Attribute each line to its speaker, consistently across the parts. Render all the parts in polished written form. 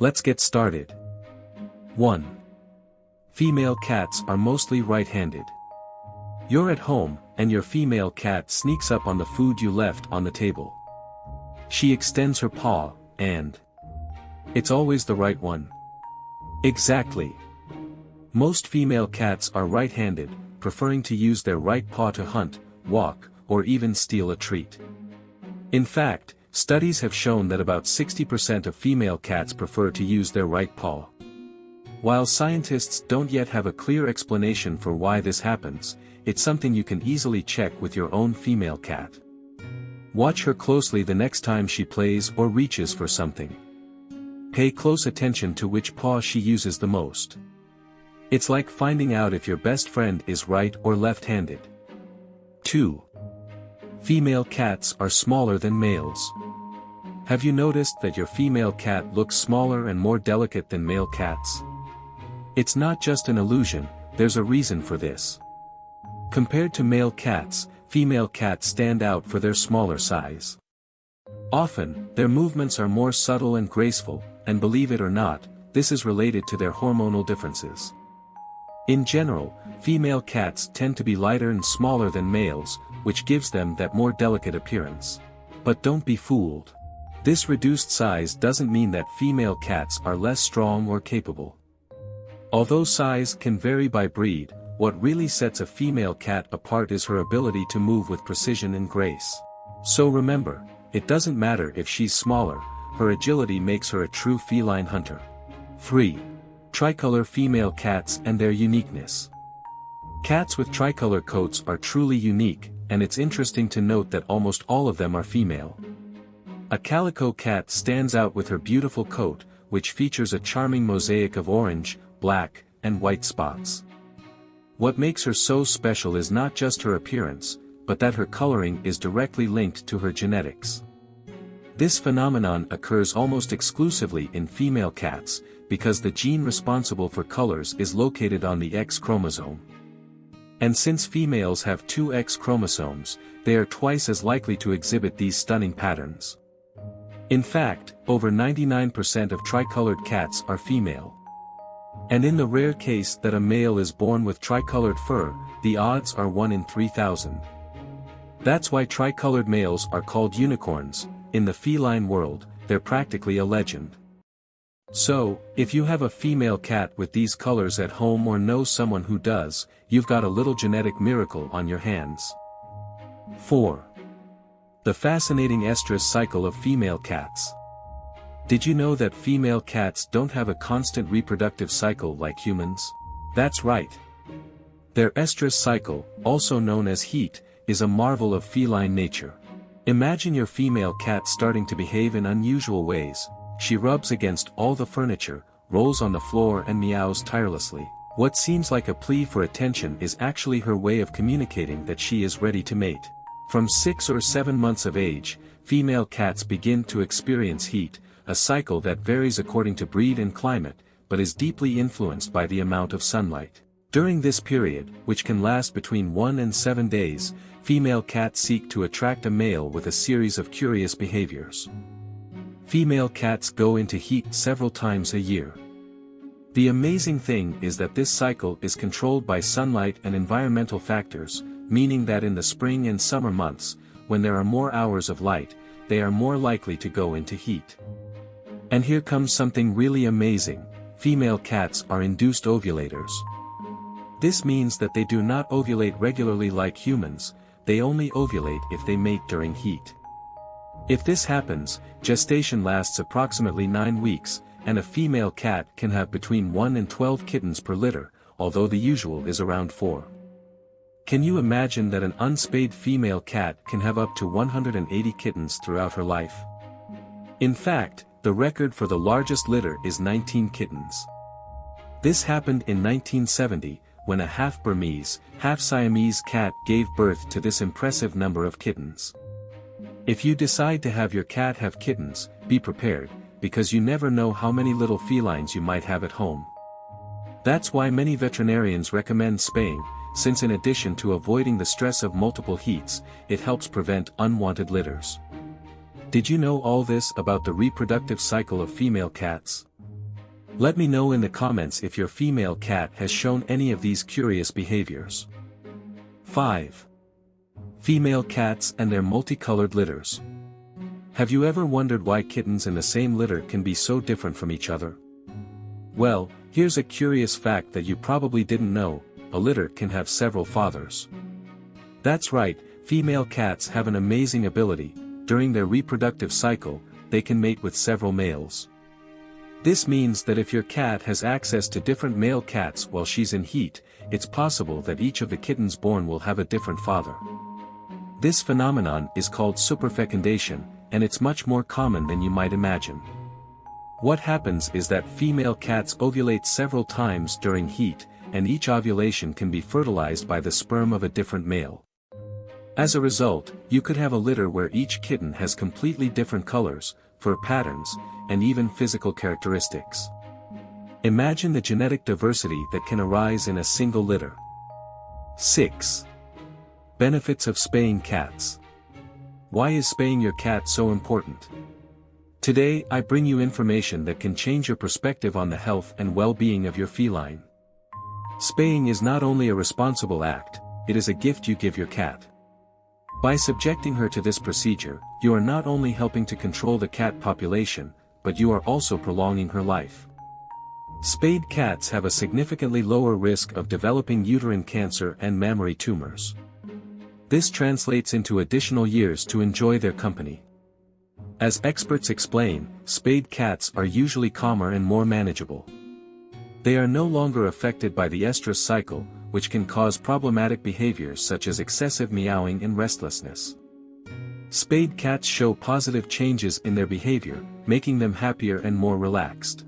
Speaker 1: Let's get started. 1. Female cats are mostly right-handed. You're at home, and your female cat sneaks up on the food you left on the table. She extends her paw, and it's always the right one. Exactly. Most female cats are right-handed, preferring to use their right paw to hunt, walk, or even steal a treat. In fact, studies have shown that about 60% of female cats prefer to use their right paw. While scientists don't yet have a clear explanation for why this happens, it's something you can easily check with your own female cat. Watch her closely the next time she plays or reaches for something. Pay close attention to which paw she uses the most. It's like finding out if your best friend is right or left-handed. 2. Female cats are smaller than males. Have you noticed that your female cat looks smaller and more delicate than male cats? It's not just an illusion, there's a reason for this. Compared to male cats, female cats stand out for their smaller size. Often, their movements are more subtle and graceful, and believe it or not, this is related to their hormonal differences. In general, female cats tend to be lighter and smaller than males, which gives them that more delicate appearance. But don't be fooled. This reduced size doesn't mean that female cats are less strong or capable. Although size can vary by breed, what really sets a female cat apart is her ability to move with precision and grace. So remember, it doesn't matter if she's smaller, her agility makes her a true feline hunter. 3. Tricolor female cats and their uniqueness. Cats with tricolor coats are truly unique, and it's interesting to note that almost all of them are female. A calico cat stands out with her beautiful coat, which features a charming mosaic of orange, black, and white spots. What makes her so special is not just her appearance, but that her coloring is directly linked to her genetics. This phenomenon occurs almost exclusively in female cats, because the gene responsible for colors is located on the X chromosome. And since females have two X chromosomes, they are twice as likely to exhibit these stunning patterns. In fact, over 99% of tricolored cats are female. And in the rare case that a male is born with tricolored fur, the odds are 1 in 3,000. That's why tricolored males are called unicorns. In the feline world, they're practically a legend. So, if you have a female cat with these colors at home or know someone who does, you've got a little genetic miracle on your hands. 4. The fascinating estrous cycle of female cats. Did you know that female cats don't have a constant reproductive cycle like humans? That's right. Their estrous cycle, also known as heat, is a marvel of feline nature. Imagine your female cat starting to behave in unusual ways. She rubs against all the furniture, rolls on the floor and meows tirelessly. What seems like a plea for attention is actually her way of communicating that she is ready to mate. From 6 or 7 months of age, female cats begin to experience heat, a cycle that varies according to breed and climate, but is deeply influenced by the amount of sunlight. During this period, which can last between 1 and 7 days, female cats seek to attract a male with a series of curious behaviors. Female cats go into heat several times a year. The amazing thing is that this cycle is controlled by sunlight and environmental factors, meaning that in the spring and summer months, when there are more hours of light, they are more likely to go into heat. And here comes something really amazing: female cats are induced ovulators. This means that they do not ovulate regularly like humans, they only ovulate if they mate during heat. If this happens, gestation lasts approximately 9 weeks, and a female cat can have between 1 and 12 kittens per litter, although the usual is around 4. Can you imagine that an unspayed female cat can have up to 180 kittens throughout her life? In fact, the record for the largest litter is 19 kittens. This happened in 1970, when a half-Burmese, half-Siamese cat gave birth to this impressive number of kittens. If you decide to have your cat have kittens, be prepared, because you never know how many little felines you might have at home. That's why many veterinarians recommend spaying, since in addition to avoiding the stress of multiple heats, it helps prevent unwanted litters. Did you know all this about the reproductive cycle of female cats? Let me know in the comments if your female cat has shown any of these curious behaviors. 5. Female cats and their multicolored litters. Have you ever wondered why kittens in the same litter can be so different from each other? Well, here's a curious fact that you probably didn't know: a litter can have several fathers. That's right, female cats have an amazing ability. During their reproductive cycle, they can mate with several males. This means that if your cat has access to different male cats while she's in heat, it's possible that each of the kittens born will have a different father. This phenomenon is called superfecundation, and it's much more common than you might imagine. What happens is that female cats ovulate several times during heat, and each ovulation can be fertilized by the sperm of a different male. As a result, you could have a litter where each kitten has completely different colors, fur patterns, and even physical characteristics. Imagine the genetic diversity that can arise in a single litter. 6. Benefits of spaying cats. Why is spaying your cat so important? Today I bring you information that can change your perspective on the health and well-being of your feline. Spaying is not only a responsible act, it is a gift you give your cat. By subjecting her to this procedure, you are not only helping to control the cat population, but you are also prolonging her life. Spayed cats have a significantly lower risk of developing uterine cancer and mammary tumors. This translates into additional years to enjoy their company. As experts explain, spayed cats are usually calmer and more manageable. They are no longer affected by the estrous cycle, which can cause problematic behaviors such as excessive meowing and restlessness. Spayed cats show positive changes in their behavior, making them happier and more relaxed.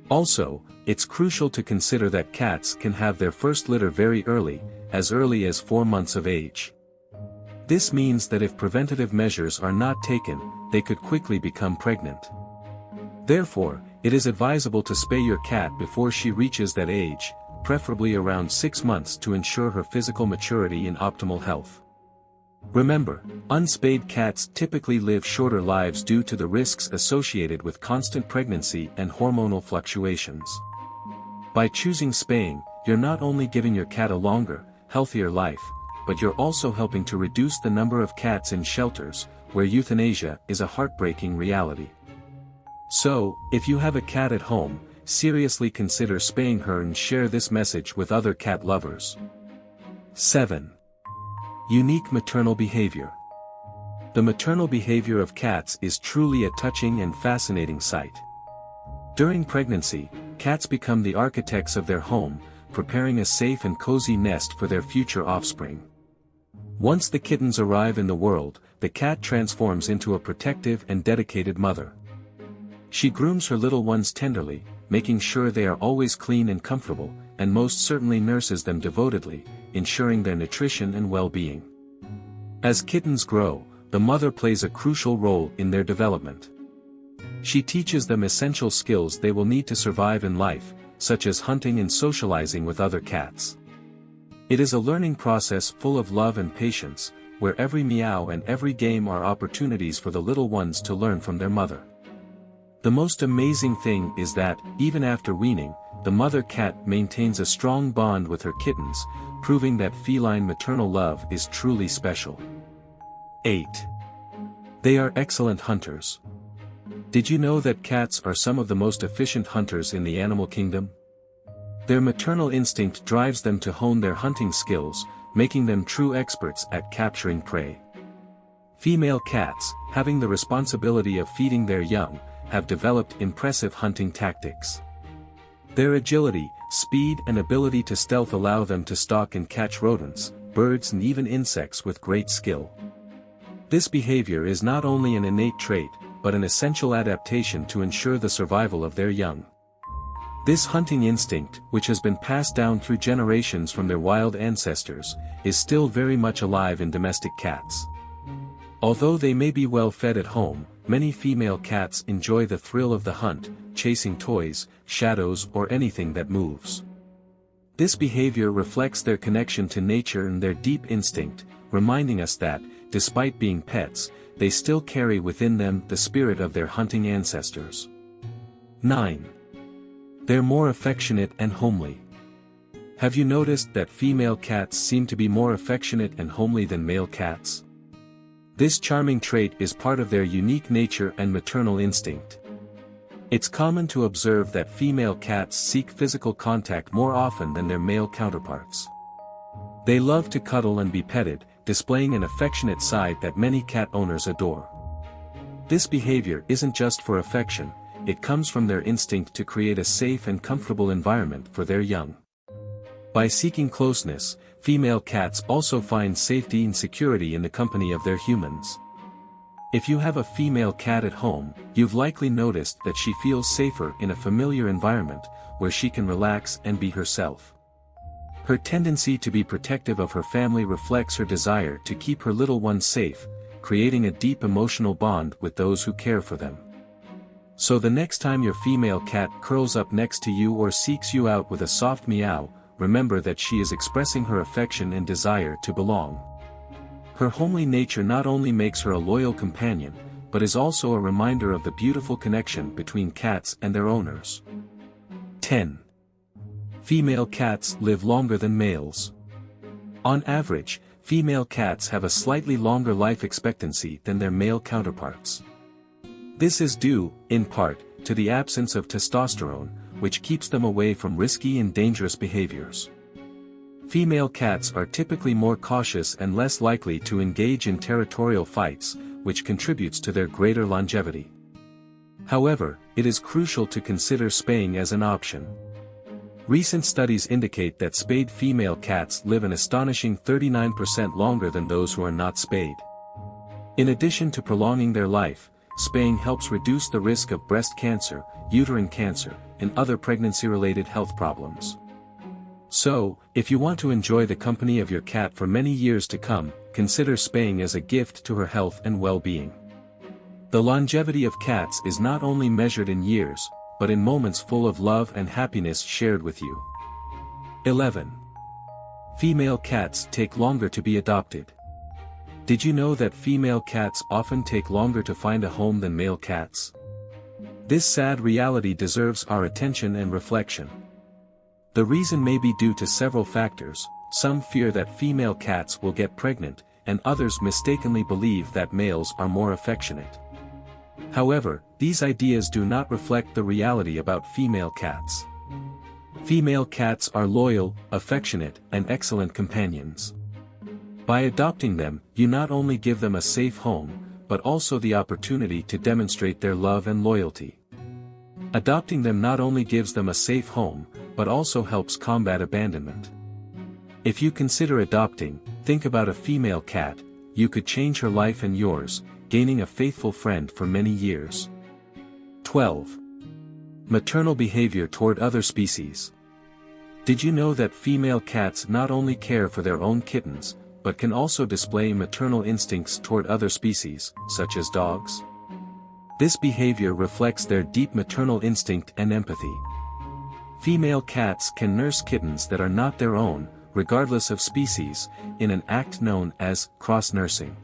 Speaker 1: Also, it's crucial to consider that cats can have their first litter very early, as early as 4 months of age. This means that if preventative measures are not taken, they could quickly become pregnant. Therefore, it is advisable to spay your cat before she reaches that age, preferably around 6 months, to ensure her physical maturity and optimal health. Remember, unspayed cats typically live shorter lives due to the risks associated with constant pregnancy and hormonal fluctuations. By choosing spaying, you're not only giving your cat a longer, healthier life, but you're also helping to reduce the number of cats in shelters, where euthanasia is a heartbreaking reality. So, if you have a cat at home, seriously consider spaying her and share this message with other cat lovers. 7. Unique maternal behavior. The maternal behavior of cats is truly a touching and fascinating sight. During pregnancy, cats become the architects of their home, preparing a safe and cozy nest for their future offspring. Once the kittens arrive in the world, the cat transforms into a protective and dedicated mother. She grooms her little ones tenderly, making sure they are always clean and comfortable, and most certainly nurses them devotedly, ensuring their nutrition and well-being. As kittens grow, the mother plays a crucial role in their development. She teaches them essential skills they will need to survive in life, such as hunting and socializing with other cats. It is a learning process full of love and patience, where every meow and every game are opportunities for the little ones to learn from their mother. The most amazing thing is that, even after weaning, the mother cat maintains a strong bond with her kittens, proving that feline maternal love is truly special. 8. They are excellent hunters. Did you know that cats are some of the most efficient hunters in the animal kingdom? Their maternal instinct drives them to hone their hunting skills, making them true experts at capturing prey. Female cats, having the responsibility of feeding their young, have developed impressive hunting tactics. Their agility, speed and ability to stealth allow them to stalk and catch rodents, birds and even insects with great skill. This behavior is not only an innate trait, but an essential adaptation to ensure the survival of their young. This hunting instinct, which has been passed down through generations from their wild ancestors, is still very much alive in domestic cats. Although they may be well fed at home, many female cats enjoy the thrill of the hunt, chasing toys, shadows or anything that moves. This behavior reflects their connection to nature and their deep instinct, reminding us that, despite being pets, they still carry within them the spirit of their hunting ancestors. 9. They're more affectionate and homely. Have you noticed that female cats seem to be more affectionate and homely than male cats? This charming trait is part of their unique nature and maternal instinct. It's common to observe that female cats seek physical contact more often than their male counterparts. They love to cuddle and be petted, displaying an affectionate side that many cat owners adore. This behavior isn't just for affection, it comes from their instinct to create a safe and comfortable environment for their young. By seeking closeness, female cats also find safety and security in the company of their humans. If you have a female cat at home, you've likely noticed that she feels safer in a familiar environment, where she can relax and be herself. Her tendency to be protective of her family reflects her desire to keep her little ones safe, creating a deep emotional bond with those who care for them. So the next time your female cat curls up next to you or seeks you out with a soft meow, remember that she is expressing her affection and desire to belong. Her homely nature not only makes her a loyal companion, but is also a reminder of the beautiful connection between cats and their owners. 10. Female cats live longer than males. On average, female cats have a slightly longer life expectancy than their male counterparts. This is due, in part, to the absence of testosterone, which keeps them away from risky and dangerous behaviors. Female cats are typically more cautious and less likely to engage in territorial fights, which contributes to their greater longevity. However, it is crucial to consider spaying as an option. Recent studies indicate that spayed female cats live an astonishing 39% longer than those who are not spayed. In addition to prolonging their life, spaying helps reduce the risk of breast cancer, uterine cancer, and other pregnancy-related health problems. So, if you want to enjoy the company of your cat for many years to come, consider spaying as a gift to her health and well-being. The longevity of cats is not only measured in years, but in moments full of love and happiness shared with you. 11. Female cats take longer to be adopted. Did you know that female cats often take longer to find a home than male cats? This sad reality deserves our attention and reflection. The reason may be due to several factors. Some fear that female cats will get pregnant, and others mistakenly believe that males are more affectionate. However, these ideas do not reflect the reality about female cats. Female cats are loyal, affectionate, and excellent companions. By adopting them, you not only give them a safe home, but also the opportunity to demonstrate their love and loyalty. Adopting them not only gives them a safe home, but also helps combat abandonment. If you consider adopting, think about a female cat. You could change her life and yours, gaining a faithful friend for many years. 12. Maternal behavior toward other species. Did you know that female cats not only care for their own kittens, but can also display maternal instincts toward other species, such as dogs? This behavior reflects their deep maternal instinct and empathy. Female cats can nurse kittens that are not their own, regardless of species, in an act known as cross-nursing.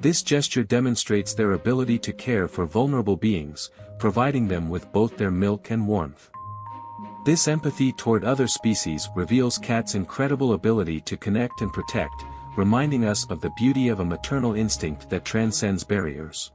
Speaker 1: This gesture demonstrates their ability to care for vulnerable beings, providing them with both their milk and warmth. This empathy toward other species reveals cats' incredible ability to connect and protect, reminding us of the beauty of a maternal instinct that transcends barriers.